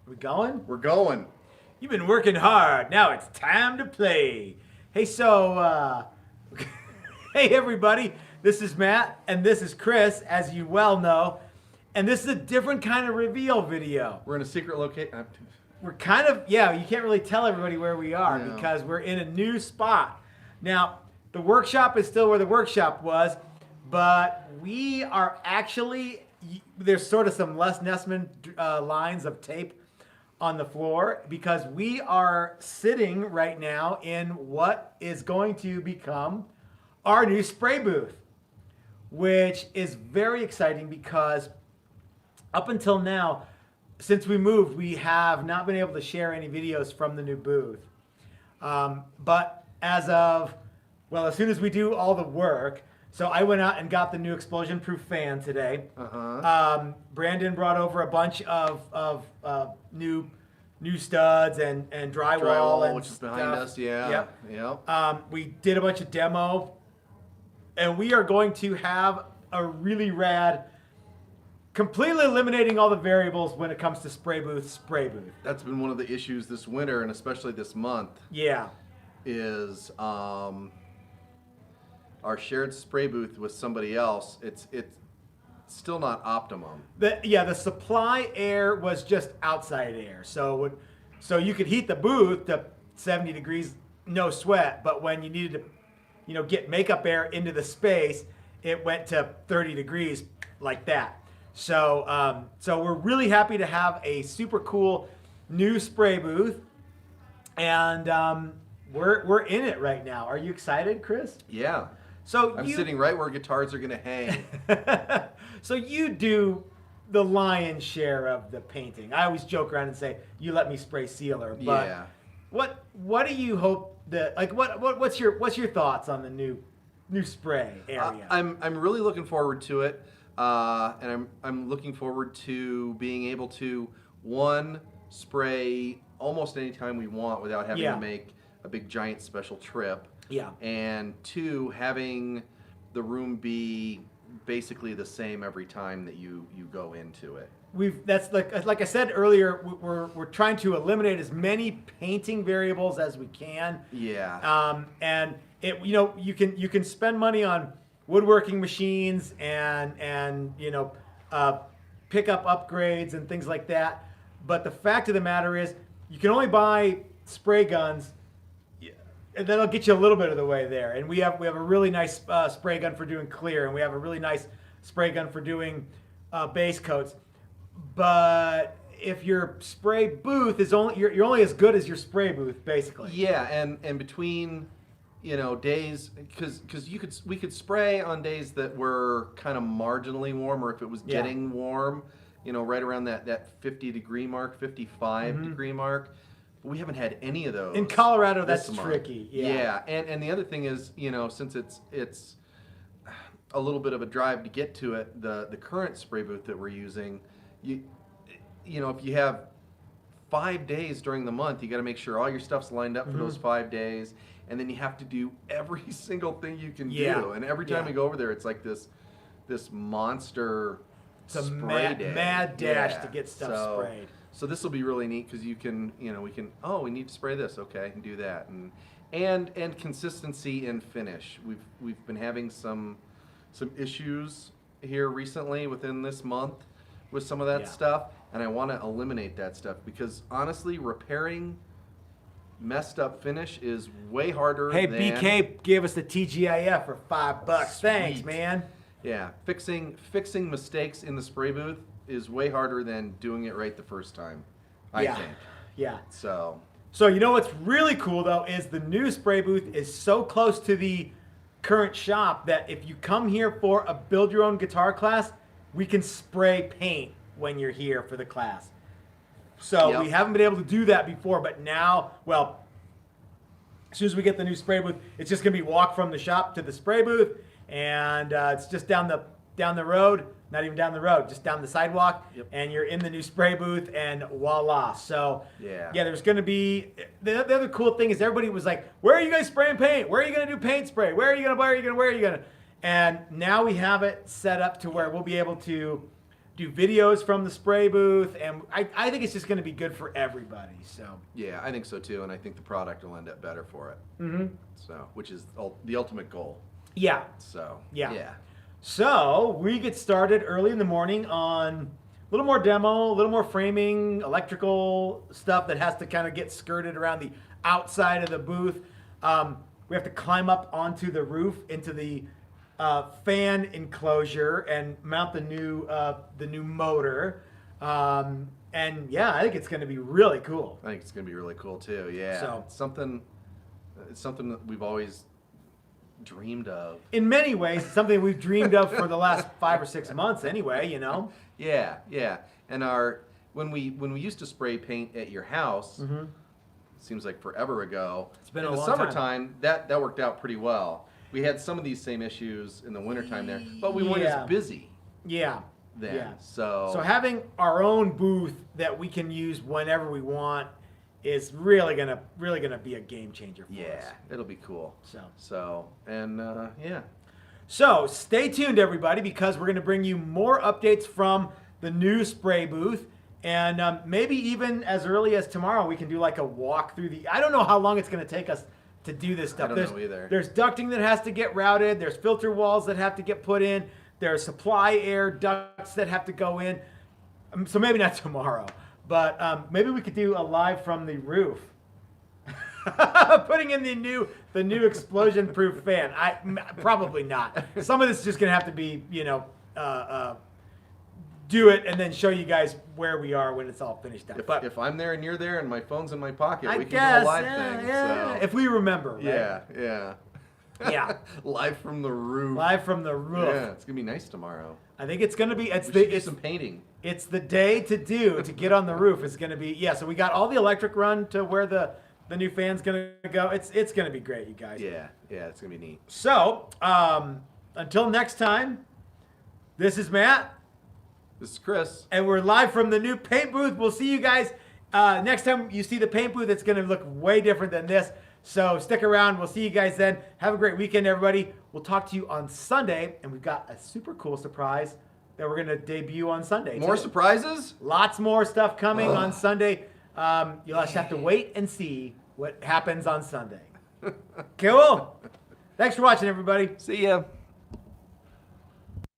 We going? We're going. You've been working hard. Now it's time to play. Hey, hey everybody. This is Matt and this is Chris, as you well know. And this is a different kind of reveal video. We're in a secret location. We're you can't really tell everybody where we are because we're in a new spot. Now, the workshop is still where the workshop was, but we are actually, there's sort of some Les Nessman lines of tape on the floor because we are sitting right now in what is going to become our new spray booth, which is very exciting because up until now, since we moved, we have not been able to share any videos from the new booth. But as soon as we do all the work, so I went out and got the new explosion-proof fan today. Brandon brought over a bunch of new studs and drywall and which is stuff. behind us. Yeah. Yep. We did a bunch of demo, and we are going to have a really rad, completely eliminating all the variables when it comes to spray booth. That's been one of the issues this winter, and especially this month. Yeah. Is our shared spray booth with somebody else? It's still not optimum. The supply air was just outside air, so you could heat the booth to 70 degrees, no sweat. But when you needed to, get makeup air into the space, it went to 30 degrees like that. So we're really happy to have a super cool new spray booth, and we're in it right now. Are you excited, Chris? Yeah. So I'm sitting right where guitars are gonna hang. So you do the lion's share of the painting. I always joke around and say you let me spray sealer, but Yeah. what do you hope that what's your thoughts on the new spray area? I'm really looking forward to it, and I'm looking forward to being able to spray almost any time we want without having to make a big giant special trip. Yeah. And two, having the room be basically the same every time that you go into it. That's like I said earlier, we're trying to eliminate as many painting variables as we can. Yeah. And you can spend money on woodworking machines and pick up upgrades and things like that. But the fact of the matter is, you can only buy spray guns, and that'll get you a little bit of the way there. And we have a really nice spray gun for doing clear, and we have a really nice spray gun for doing base coats. But if your spray booth is you're only as good as your spray booth, basically. Yeah, and between days, because we could spray on days that were kind of marginally warm, or if it was getting warm, right around that 50 degree mark, 55 degree mark. But we haven't had any of those. In Colorado, that's tricky. Yeah, and the other thing is, since it's a little bit of a drive to get to it, the current spray booth that we're using, if you have 5 days during the month, you got to make sure all your stuff's lined up for those 5 days, and then you have to do every single thing you can do. And every time we go over there, it's like this monster spray day. Mad dash to get stuff sprayed. So this will be really neat because we need to spray this, okay, and do that, and consistency in finish. We've been having some issues here recently within this month with some of that stuff, and I want to eliminate that stuff because honestly, repairing messed up finish is way harder. Hey, than... BK gave us the TGIF for $5. Thanks, man. Yeah, fixing mistakes in the spray booth is way harder than doing it right the first time, I think. Yeah. So what's really cool though is the new spray booth is so close to the current shop that if you come here for a build your own guitar class, we can spray paint when you're here for the class. So we haven't been able to do that before, but now, as soon as we get the new spray booth, it's just gonna be walk from the shop to the spray booth, and it's just down the road. Not even down the road, just down the sidewalk, and you're in the new spray booth, and voila. So, there's going to be... The other cool thing is everybody was like, where are you guys spraying paint? Where are you going to do paint spray? Where are you going to... And now we have it set up to where we'll be able to do videos from the spray booth, and I think it's just going to be good for everybody. So Yeah, I think so too, and I think the product will end up better for it. mm-hmm. So, which is the ultimate goal. yeah. So Yeah. So we get started early in the morning on a little more demo, a little more framing, electrical stuff that has to kind of get skirted around the outside of the booth. We have to climb up onto the roof into the fan enclosure and mount the new motor. And yeah, I think it's going to be really cool. I think it's going to be really cool too. Yeah, So- it's something that we've always dreamed of. In many ways, it's something we've dreamed of for the last 5 or 6 months anyway, you know? Yeah. And when we used to spray paint at your house, seems like forever ago. It's been in a the long time. summertime, that worked out pretty well. We had some of these same issues in the wintertime there, but we weren't Yeah. as busy Yeah. then. Yeah. So having our own booth that we can use whenever we want is really gonna be a game changer for us. yeah, it'll be cool. Yeah. So stay tuned, everybody, because we're gonna bring you more updates from the new spray booth, and maybe even as early as tomorrow we can do like a walk through the. I don't know how long it's gonna take us to do this stuff. I don't know either. There's ducting that has to get routed. There's filter walls that have to get put in. There's supply air ducts that have to go in. So maybe not tomorrow, but maybe we could do a live from the roof. Putting in the new explosion-proof fan. Probably not. Some of this is just gonna have to be, do it and then show you guys where we are when it's all finished up. But If I'm there and you're there and my phone's in my pocket, I we can guess, do a live yeah, thing. yeah. So. If we remember, right? Yeah. Yeah. Live from the roof. Live from the roof. Yeah, it's gonna be nice tomorrow. I think it's gonna be. We should do some painting. It's the day to get on the roof. It's gonna be So we got all the electric run to where the new fan's gonna go. It's gonna be great, you guys. Yeah, it's gonna be neat. So until next time, this is Matt. This is Chris. And we're live from the new paint booth. We'll see you guys next time you see the paint booth. It's going to look way different than this. So stick around. We'll see you guys then. Have a great weekend, everybody. We'll talk to you on Sunday. And we've got a super cool surprise that we're going to debut on Sunday. More too. surprises? Lots more stuff coming on Sunday. You'll just have to wait and see what happens on Sunday. Cool. Thanks for watching, everybody. See ya.